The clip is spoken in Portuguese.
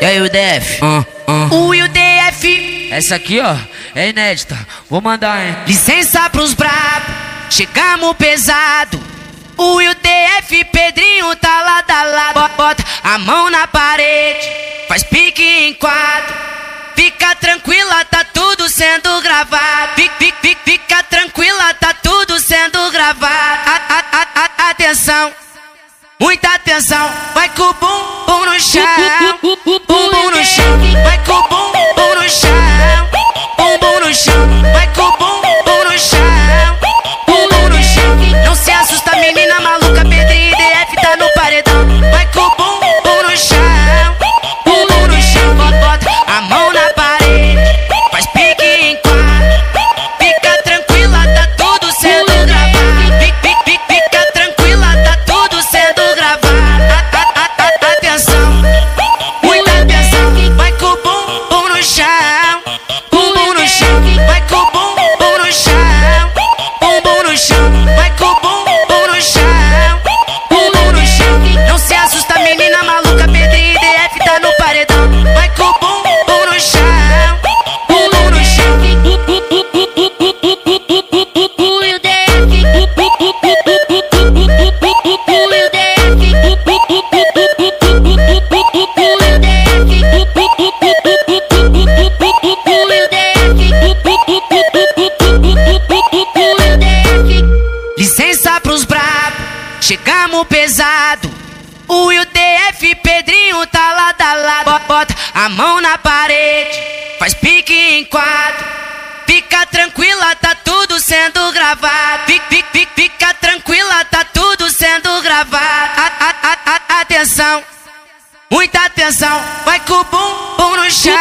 E aí, o DF? O DF. Essa aqui, ó, é inédita. Vou mandar, hein? Licença pros brabo, chegamos pesado. O DF, Pedrinho tá lado a lado. Bota a mão na parede, faz pique em quadro. Fica tranquila, tá tudo sendo gravado. Fica tranquila, tá tudo sendo gravado. Atenção, muita atenção. Vai com o bumbum no chão, bumbum no chão. Vai com o bumbum no chão, bumbum no chão. Vai com o bumbum no chão, bumbum no chão. Não se assusta, menina maluca, Pedrinho e DF tá no paredão. Vai com o bumbum no chão, bumbum no chão. Bota a mão na parede, faz pique em quadro. Fica tranquila, tá tudo sendo gravado. Fica tranquila, tá tudo sendo gravado. Atenção, muita atenção. Vai com o bumbum no chão, bumbum no chão. Vai com o bumbum no chão, bumbum no chão. Vai com o bumbum no chão, bumbum no chão. Não se assusta, menina maluca, Pedrinho e DF tá no paredão. Vai com o bumbum no chão, bumbum no chão. Licença pros brabo, chegamos pesado. O DF, Pedrinho tá lado a lado. Bota a mão na parede, faz pique em quadro. Fica tranquila, tá tudo sendo gravado. Fica tranquila, tá tudo sendo gravado. Atenção, muita atenção. Vai com o bumbum no chão,